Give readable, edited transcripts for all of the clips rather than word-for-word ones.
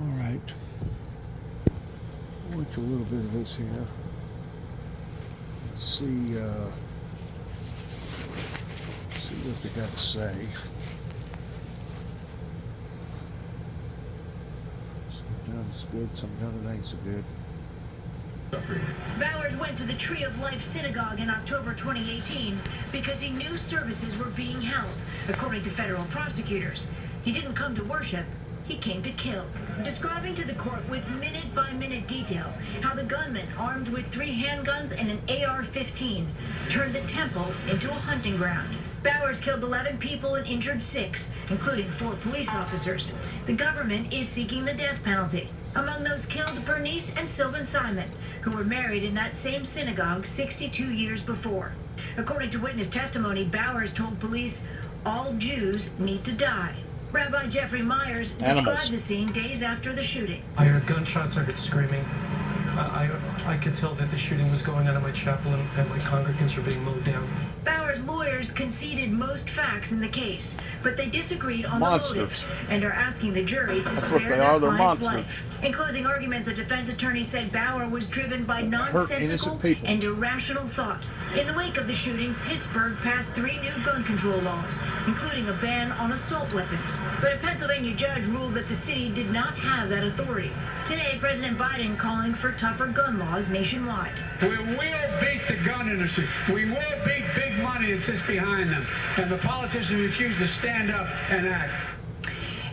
Alright. Watch a little bit of this here. See what they got to say. Sometimes it's good, sometimes it ain't so good. Bowers went to the Tree of Life Synagogue in October 2018 because he knew services were being held, according to federal prosecutors. He didn't come to worship, he came to kill. Describing to the court with minute-by-minute detail how the gunman, armed with 3 handguns and an AR-15, turned the temple into a hunting ground. Bowers killed 11 people and injured 6, including 4 police officers. The government is seeking the death penalty. Among those killed, Bernice and Sylvan Simon, who were married in that same synagogue 62 years before. According to witness testimony, Bowers told police, "All Jews need to die." Rabbi Jeffrey Myers described the scene days after the shooting. I heard gunshots, I heard screaming. I could tell that the shooting was going on in my chapel and my congregants were being mowed down. Bowers' lawyers conceded most facts in the case, but they disagreed on the motives and are asking the jury to spare their client's life. In closing arguments, a defense attorney said Bauer was driven by nonsensical and irrational thought. In the wake of the shooting, Pittsburgh passed 3 new gun control laws, including a ban on assault weapons. But a Pennsylvania judge ruled that the city did not have that authority. Today, President Biden calling for tougher gun laws nationwide. We will beat the gun industry. We will beat big money that sits behind them. And the politicians refuse to stand up and act.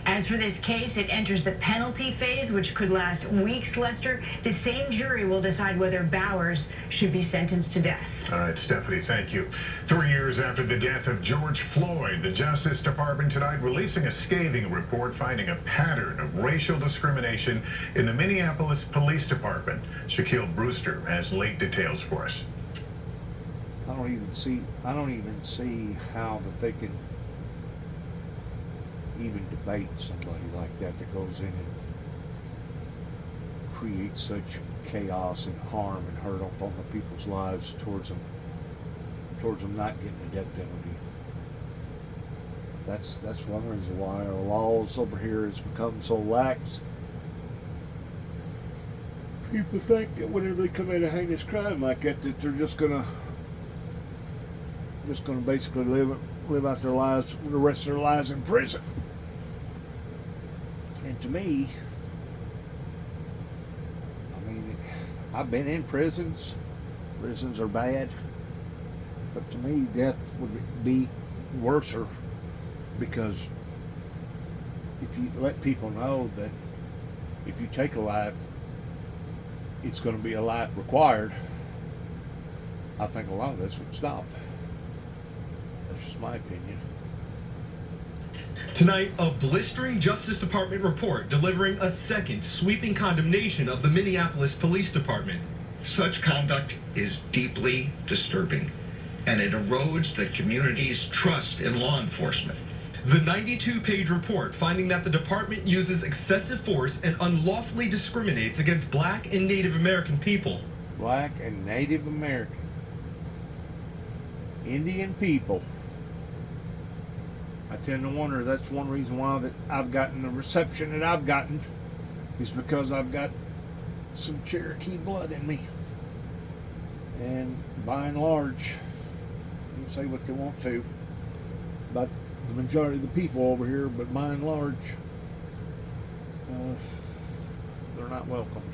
As for this case, it enters the penalty phase, which could last weeks, Lester. The same jury will decide whether Bowers should be sentenced to death. All right, Stephanie, thank you. 3 years after the death of George Floyd, the Justice Department tonight releasing a scathing report finding a pattern of racial discrimination in the Minneapolis Police Department. Shaquille Brewster has late details for us. I don't even see how that they can even debate somebody like that goes in and creates such chaos and harm and hurt upon the people's lives towards them not getting a death penalty. That's one reason why our laws over here has become so lax. People think that whenever they commit a heinous crime like that they're just gonna basically live out their lives, the rest of their lives in prison. And to me, I mean, I've been in prisons. Prisons are bad. But to me, death would be worser, because if you let people know that if you take a life, it's going to be a life required, I think a lot of this would stop. That's just my opinion. Tonight, a blistering Justice Department report delivering a second sweeping condemnation of the Minneapolis Police Department. Such conduct is deeply disturbing, and it erodes the community's trust in law enforcement. The 92-page report finding that the department uses excessive force and unlawfully discriminates against Black and Native American people. Black and Native American. Indian people. I tend to wonder that's one reason why that I've gotten the reception that I've gotten, is because I've got some Cherokee blood in me. And by and large, you can say what they want to about the majority of the people over here, but by and large, they're not welcomed.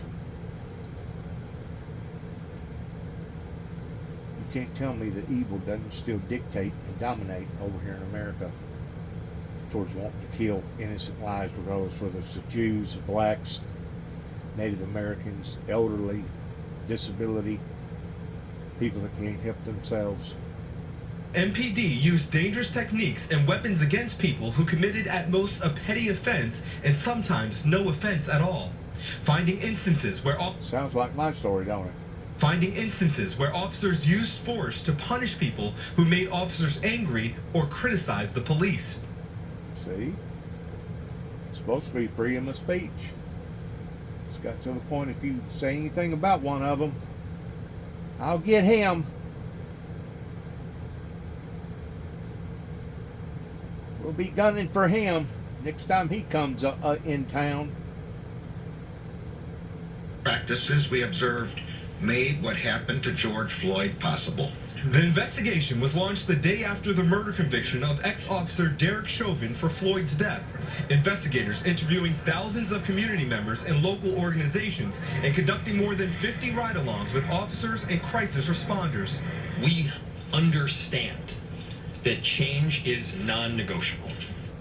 You can't tell me that evil doesn't still dictate and dominate over here in America towards wanting to kill innocent lives, regardless whether it's the Jews, the Blacks, Native Americans, elderly, disability, people that can't help themselves. MPD used dangerous techniques and weapons against people who committed at most a petty offense and sometimes no offense at all. Finding instances where sounds like my story, don't it? Finding instances where officers used force to punish people who made officers angry or criticized the police. See? It's supposed to be freedom of speech. It's got to the point, if you say anything about one of them, I'll get him. We'll be gunning for him next time he comes in town. practices we observed made what happened to George Floyd possible. The investigation was launched the day after the murder conviction of ex-officer Derek Chauvin for Floyd's death. Investigators interviewing thousands of community members and local organizations and conducting more than 50 ride-alongs with officers and crisis responders. We understand that change is non-negotiable.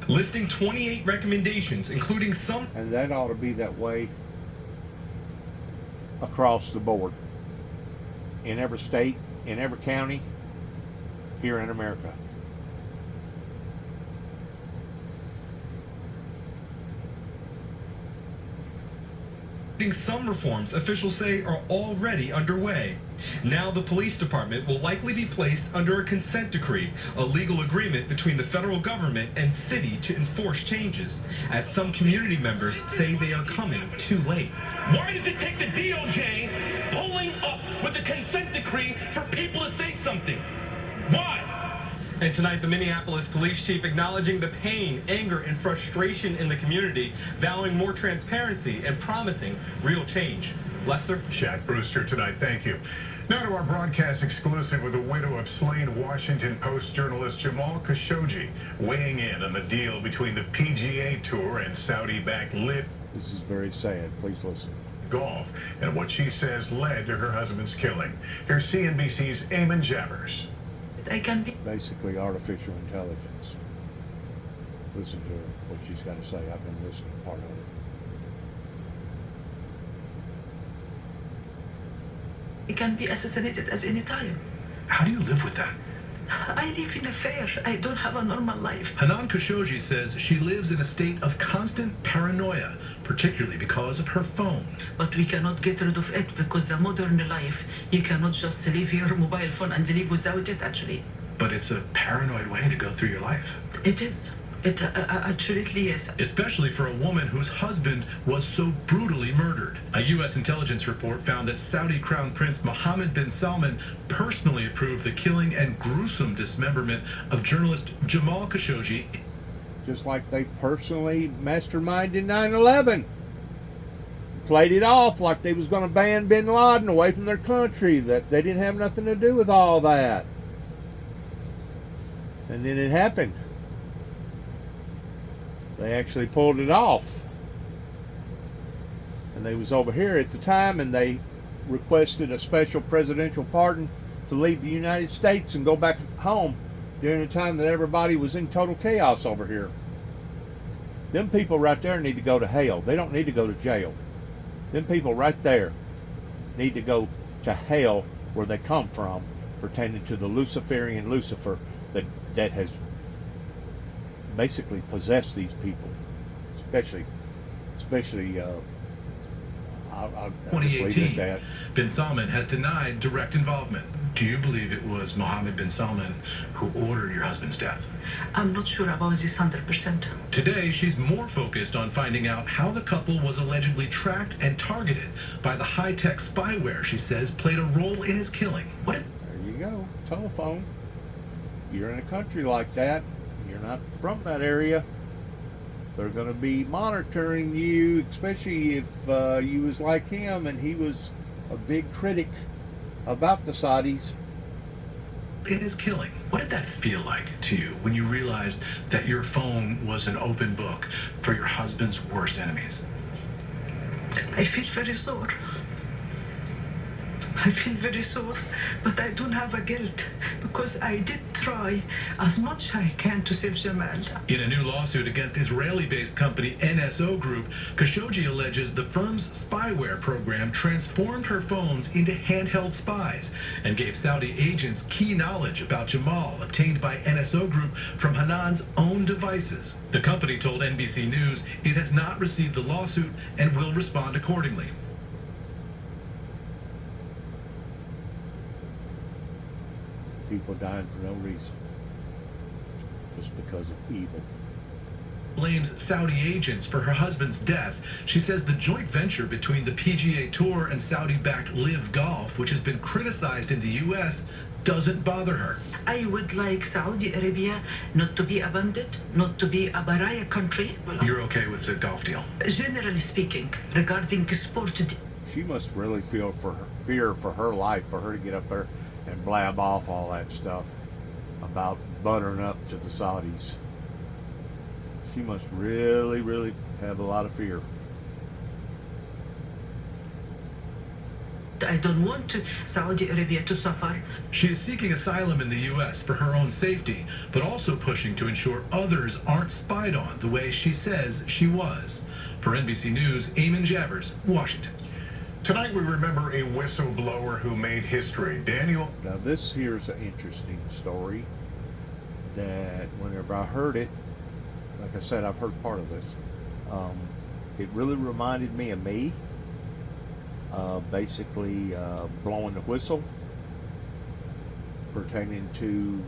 Listing 28 recommendations, including some. And that ought to be that way across the board. In every state, in every county, here in America. Some reforms officials say are already underway. Now the police department will likely be placed under a consent decree, a legal agreement between the federal government and city to enforce changes, as some community members say they are coming too late. Why does it take the DOJ pulling up with a consent decree for people to say something? Why? And tonight, the Minneapolis police chief acknowledging the pain, anger, and frustration in the community, vowing more transparency and promising real change. Lester? Shaq Brewster tonight, thank you. Now to our broadcast exclusive with the widow of slain Washington Post journalist Jamal Khashoggi, weighing in on the deal between the PGA Tour and Saudi-backed LIV This is very sad. Please listen. Golf, and what she says led to her husband's killing. Here's CNBC's Eamon Javers. I can be Basically, artificial intelligence. Listen to her, what she's got to say. I've been listening to part of it. I can be assassinated at any time. How do you live with that? I live in a fear. I don't have a normal life. Hanan Khashoggi says she lives in a state of constant paranoia, particularly because of her phone. But we cannot get rid of it because the modern life, you cannot just leave your mobile phone and live without it, actually. But it's a paranoid way to go through your life. It is. It absolutely is. Especially for a woman whose husband was so brutally murdered. A U.S. intelligence report found that Saudi Crown Prince Mohammed bin Salman personally approved the killing and gruesome dismemberment of journalist Jamal Khashoggi. Just like they personally masterminded 9/11. Played it off like they was going to ban bin Laden away from their country, that they didn't have nothing to do with all that. And then it happened. They actually pulled it off. And they was over here at the time, and they requested a special presidential pardon to leave the United States and go back home during the time that everybody was in total chaos over here. Them people right there need to go to hell. They don't need to go to jail. Them people right there need to go to hell where they come from, pertaining to the Luciferian Lucifer that has basically possessed these people, especially I'll just leave it at 2018, that. bin Salman has denied direct involvement. Do you believe it was Mohammed bin Salman who ordered your husband's death? I'm not sure about this 100%. Today, she's more focused on finding out how the couple was allegedly tracked and targeted by the high-tech spyware she says played a role in his killing. There you go. Telephone. You're in a country like that, you're not from that area, they're going to be monitoring you, especially if you was like him and he was a big critic about the Saudis. In his killing, what did that feel like to you when you realized that your phone was an open book for your husband's worst enemies? I feel very sore. I feel very sore, but I don't have a guilt because I did try as much I can to save Jamal. In a new lawsuit against Israeli-based company NSO Group, Khashoggi alleges the firm's spyware program transformed her phones into handheld spies and gave Saudi agents key knowledge about Jamal obtained by NSO Group from Hanan's own devices. The company told NBC News it has not received the lawsuit and will respond accordingly. People dying for no reason, just because of evil. Blames Saudi agents for her husband's death. She says the joint venture between the PGA Tour and Saudi-backed LIV Golf, which has been criticized in the U.S., doesn't bother her. I would like Saudi Arabia not to be abandoned, not to be a pariah country. You're okay with the golf deal? Generally speaking, regarding sport, she must really feel fear for her life, for her to get up there and blab off all that stuff about buttering up to the Saudis. She must really, really have a lot of fear. I don't want Saudi Arabia to suffer. She is seeking asylum in the U.S. for her own safety, but also pushing to ensure others aren't spied on the way she says she was. For NBC News, Eamon Javers, Washington. Tonight we remember a whistleblower who made history. Daniel. Now this here's an interesting story that whenever I heard it, like I said, I've heard part of this. It really reminded me of me. Basically blowing the whistle pertaining to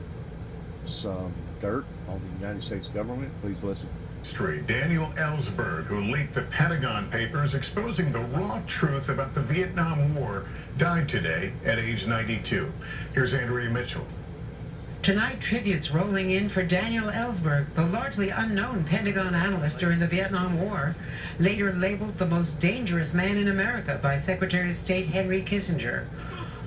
some dirt on the United States government. Please listen. Daniel Ellsberg, who leaked the Pentagon Papers exposing the raw truth about the Vietnam War, died today at age 92. Here's Andrea Mitchell. Tonight, tributes rolling in for Daniel Ellsberg, the largely unknown Pentagon analyst during the Vietnam War, later labeled the most dangerous man in America by Secretary of State Henry Kissinger.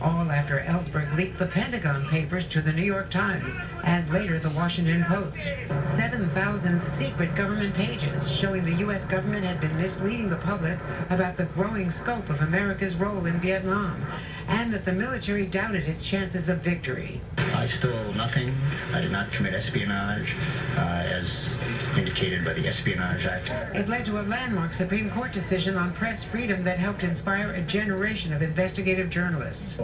All after Ellsberg leaked the Pentagon Papers to the New York Times and later the Washington Post. 7,000 secret government pages showing the U.S. government had been misleading the public about the growing scope of America's role in Vietnam and that the military doubted its chances of victory. I stole nothing. I did not commit espionage, as indicated by the Espionage Act. It led to a landmark Supreme Court decision on press freedom that helped inspire a generation of investigative journalists.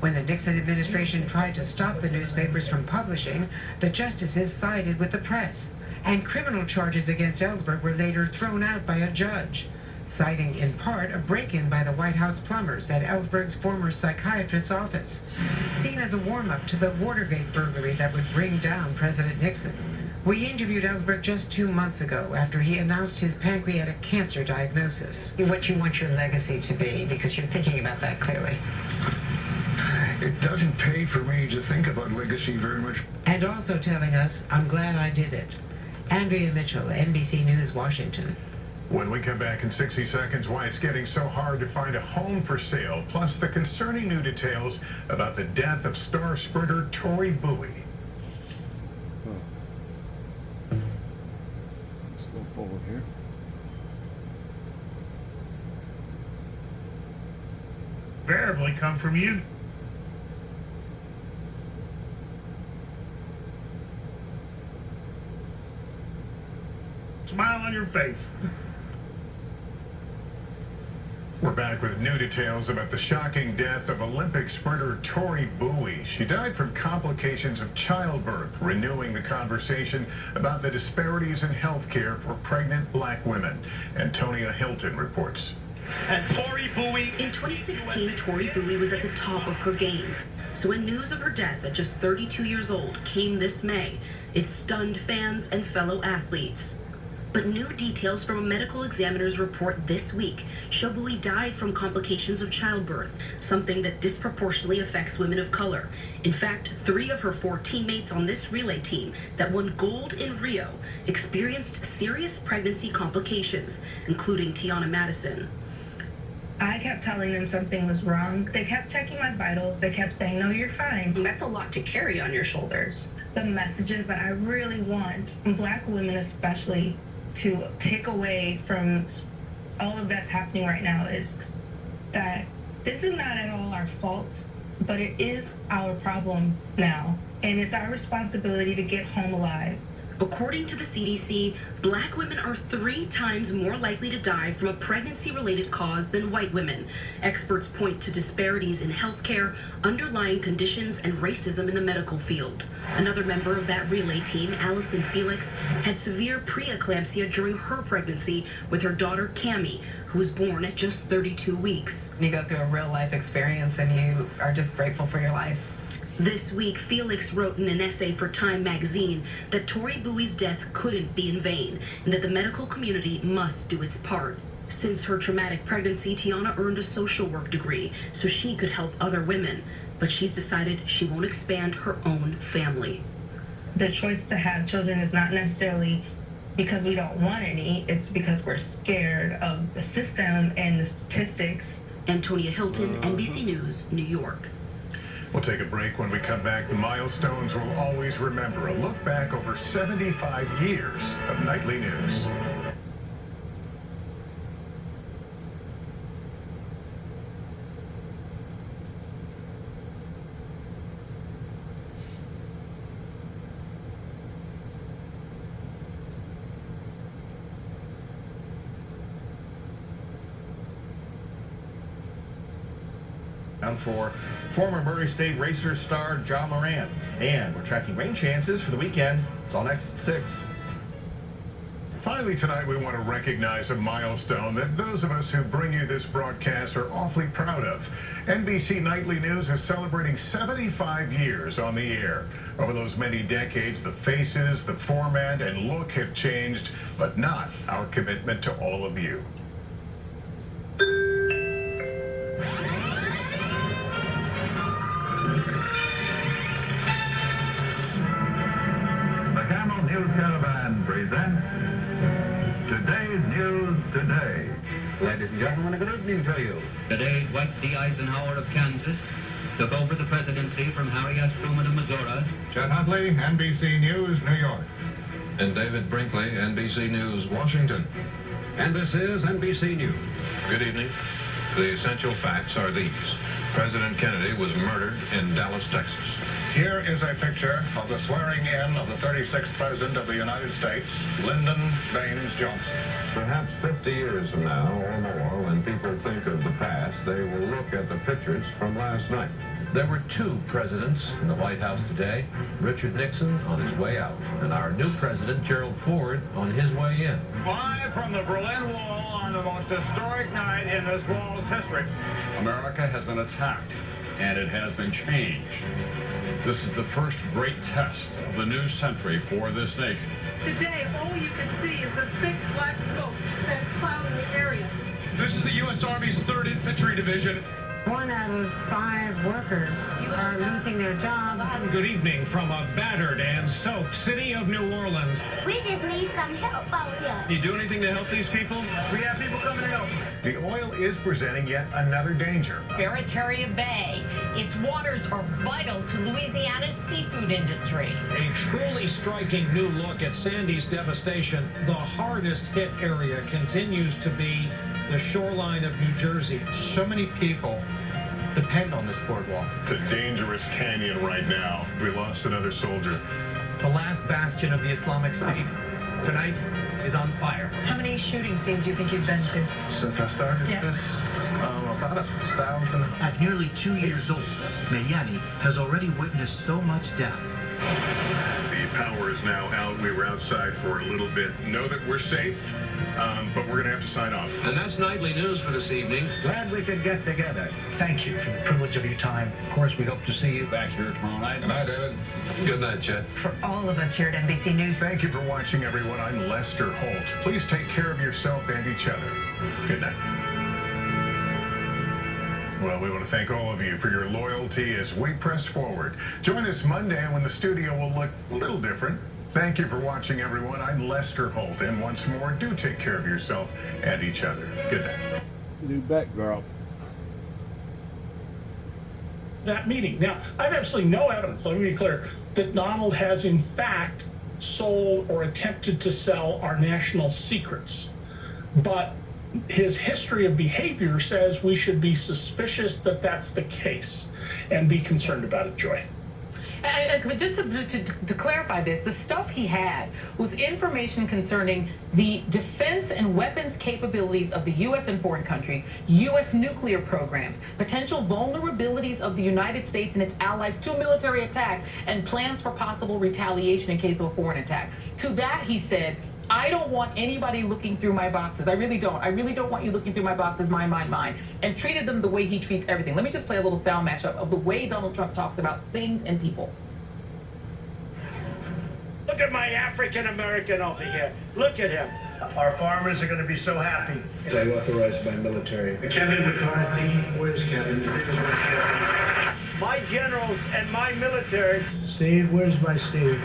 When the Nixon administration tried to stop the newspapers from publishing, the justices sided with the press, and criminal charges against Ellsberg were later thrown out by a judge, citing in part a break-in by the White House plumbers at Ellsberg's former psychiatrist's office, seen as a warm-up to the Watergate burglary that would bring down President Nixon. We interviewed Ellsberg just 2 months ago after he announced his pancreatic cancer diagnosis. What you want your legacy to be, because you're thinking about that clearly. It doesn't pay for me to think about legacy very much. And also telling us, I'm glad I did it. Andrea Mitchell, NBC News, Washington. When we come back in 60 seconds, why it's getting so hard to find a home for sale, plus the concerning new details about the death of star sprinter Tori Bowie. Let's go forward here. Invariably come from you. Smile on your face. We're back with new details about the shocking death of Olympic sprinter Tori Bowie. She died from complications of childbirth, renewing the conversation about the disparities in health care for pregnant black women. Antonia Hilton reports. And Tori Bowie. In 2016, Tori Bowie was at the top of her game. So when news of her death at just 32 years old came this May, it stunned fans and fellow athletes. But new details from a medical examiner's report this week show Bowie died from complications of childbirth, something that disproportionately affects women of color. In fact, 3 of her 4 teammates on this relay team that won gold in Rio experienced serious pregnancy complications, including Tiana Madison. I kept telling them something was wrong. They kept checking my vitals. They kept saying, no, you're fine. That's a lot to carry on your shoulders. The messages that I really want, black women especially, to take away from all of that's happening right now is that this is not at all our fault, but it is our problem now. And it's our responsibility to get home alive. According to the CDC, black women are 3 times more likely to die from a pregnancy-related cause than white women. Experts point to disparities in healthcare, underlying conditions, and racism in the medical field. Another member of that relay team, Allison Felix, had severe preeclampsia during her pregnancy with her daughter, Cammie, who was born at just 32 weeks. You go through a real-life experience and you are just grateful for your life. This week, Felix wrote in an essay for Time magazine that Tori Bowie's death couldn't be in vain and that the medical community must do its part. Since her traumatic pregnancy, Tiana earned a social work degree so she could help other women, but she's decided she won't expand her own family. The choice to have children is not necessarily because we don't want any, it's because we're scared of the system and the statistics. Antonia Hilton, NBC News, New York. We'll take a break. When we come back, the milestones we'll always remember. A look back over 75 years of nightly news. For former Murray State Racers star John Moran. And we're tracking rain chances for the weekend. It's all next at 6. Finally tonight, we want to recognize a milestone that those of us who bring you this broadcast are awfully proud of. NBC Nightly News is celebrating 75 years on the air. Over those many decades, the faces, the format, and look have changed, but not our commitment to all of you. News Caravan presents Today's News Today. Ladies and gentlemen, a good evening to you. Today, Dwight D. Eisenhower of Kansas took over the presidency from Harry S. Truman of Missouri. Chet Huntley, NBC News, New York. And David Brinkley, NBC News, Washington. And this is NBC News. Good evening. The essential facts are these. President Kennedy was murdered in Dallas, Texas. Here is a picture of the swearing in of the 36th President of the United States, Lyndon Baines Johnson. Perhaps 50 years from now or more, when people think of the past, they will look at the pictures from last night. There were 2 presidents in the White House today. Richard Nixon on his way out, and our new president, Gerald Ford, on his way in. Live from the Berlin Wall on the most historic night in this wall's history. America has been attacked, and it has been changed. This is the first great test of the new century for this nation. Today, all you can see is the thick black smoke that is clouding the area. This is the U.S. Army's 3rd Infantry Division. 1 out of 5 workers are losing their jobs. Good evening from a battered and soaked city of New Orleans. We just need some help out here. You do anything to help these people? We have people coming to help. The oil is presenting yet another danger. Barataria Bay. Its waters are vital to Louisiana's seafood industry. A truly striking new look at Sandy's devastation. The hardest hit area continues to be the shoreline of New Jersey. So many people depend on this boardwalk. It's a dangerous canyon right now. We lost another soldier. The last bastion of the Islamic State tonight is on fire. How many shooting scenes do you think you've been to? Since I started this, about 1,000. At nearly 2 years old, Mariani has already witnessed so much death. The power is now out. We were outside for a little bit. Know that we're safe, but we're going to have to sign off. And that's Nightly News for this evening. Glad we could get together. Thank you for the privilege of your time. Of course, we hope to see you back here tomorrow night. Good night, David. Good night, Chet. For all of us here at NBC News. Thank you for watching, everyone. I'm Lester Holt. Please take care of yourself and each other. Good night. Well, we want to thank all of you for your loyalty as we press forward. Join us Monday when the studio will look a little different. Thank you for watching, everyone. I'm Lester Holt, and once more, do take care of yourself and each other. Good night. New backdrop. That meeting. Now, I have absolutely no evidence, let me be clear, that Donald has in fact sold or attempted to sell our national secrets. But his history of behavior says we should be suspicious that that's the case and be concerned about it, Joy. Just to clarify this, the stuff he had was information concerning the defense and weapons capabilities of the U.S. and foreign countries, U.S. nuclear programs, potential vulnerabilities of the United States and its allies to military attack, and plans for possible retaliation in case of a foreign attack. To that, he said, I don't want anybody looking through my boxes. I really don't. I really don't want you looking through my boxes, mine. And treated them the way he treats everything. Let me just play a little sound mashup of the way Donald Trump talks about things and people. Look at my African American over here. Look at him. Our farmers are going to be so happy. I authorized by military. Kevin McCarthy. Where's Kevin? My generals and my military. Steve, where's my Steve?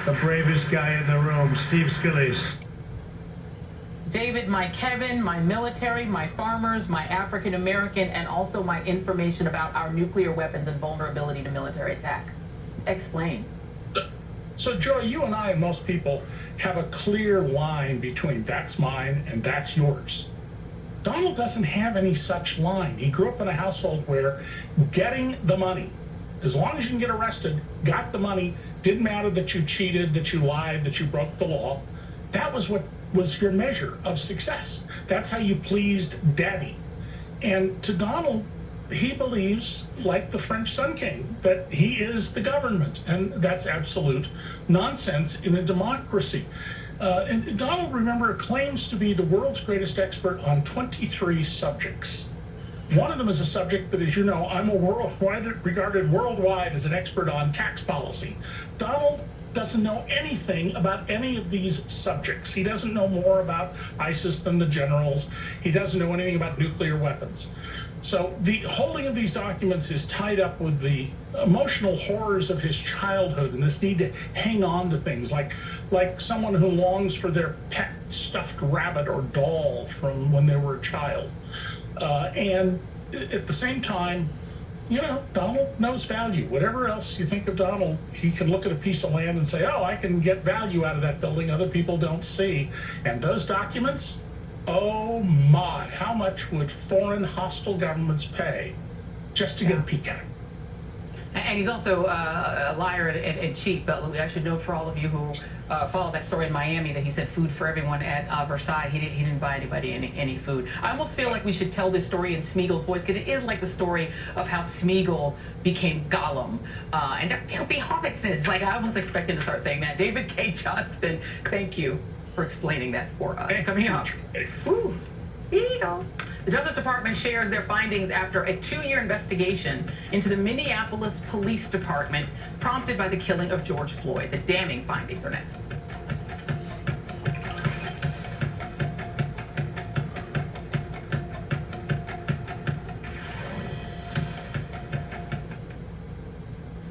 The bravest guy in the room, Steve Scalise. David, my Kevin, my military, my farmers, my African American, and also my information about our nuclear weapons and vulnerability to military attack. Explain. So, Joy, you and I and most people have a clear line between that's mine and that's yours. Donald doesn't have any such line. He grew up in a household where getting the money, as long as you can get arrested, got the money, didn't matter that you cheated, that you lied, that you broke the law. That was what was your measure of success. That's how you pleased Daddy. And to Donald, he believes, like the French Sun King, that he is the government, and that's absolute nonsense in a democracy. And Donald, remember, claims to be the world's greatest expert on 23 subjects. One of them is a subject that, as you know, I'm regarded worldwide as an expert on tax policy. Donald doesn't know anything about any of these subjects. He doesn't know more about ISIS than the generals. He doesn't know anything about nuclear weapons. So the holding of these documents is tied up with the emotional horrors of his childhood and this need to hang on to things like someone who longs for their pet stuffed rabbit or doll from when they were a child. And at the same time, you know, Donald knows value. Whatever else you think of Donald, he can look at a piece of land and say, oh, I can get value out of that building other people don't see. And those documents, oh my, how much would foreign hostile governments pay just to get a peek at it? And he's also a liar and cheat. But I should note for all of you who followed that story in Miami that he said food for everyone at Versailles. He didn't buy anybody any food. I almost feel like we should tell this story in Smeagol's voice because it is like the story of how Smeagol became Gollum and they're filthy hobbitses. Like I almost expected to start saying that. David K. Johnston, thank you for explaining that for us. Coming up. Woo, Smeagol. The Justice Department shares their findings after a 2-year investigation into the Minneapolis Police Department prompted by the killing of George Floyd. The damning findings are next.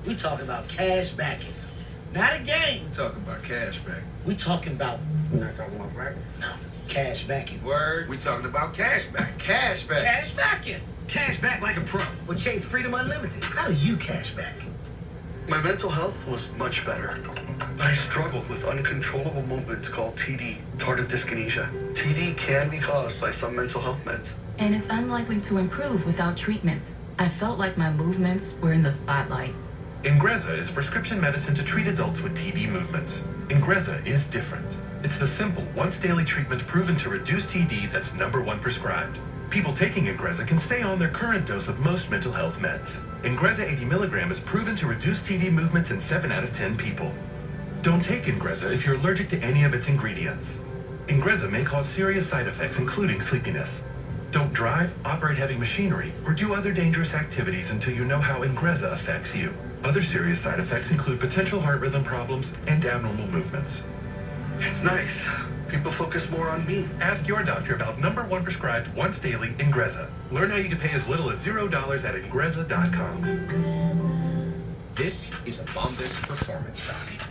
We talking about cash backing. Not a game. We talking about cash back. We talking about... We're not talking about bragging. No. Cash backing. Word. We talking about cash back. Cash back. Cash backing. Cash back like a pro with Chase Freedom Unlimited. How do you cash back? My mental health was much better. I struggled with uncontrollable movements called TD, tardive dyskinesia. TD can be caused by some mental health meds. And it's unlikely to improve without treatment. I felt like my movements were in the spotlight. Ingrezza is a prescription medicine to treat adults with TD movements. Ingrezza is different. It's the simple, once-daily treatment proven to reduce TD that's #1 prescribed. People taking Ingrezza can stay on their current dose of most mental health meds. Ingrezza 80 milligram is proven to reduce TD movements in 7 out of 10 people. Don't take Ingrezza if you're allergic to any of its ingredients. Ingrezza may cause serious side effects, including sleepiness. Don't drive, operate heavy machinery, or do other dangerous activities until you know how Ingrezza affects you. Other serious side effects include potential heart rhythm problems and abnormal movements. It's nice. People focus more on me. Ask your doctor about #1 prescribed once daily Ingrezza. Learn how you can pay as little as $0 at Ingrezza.com. This is a Bombas Performance Stock.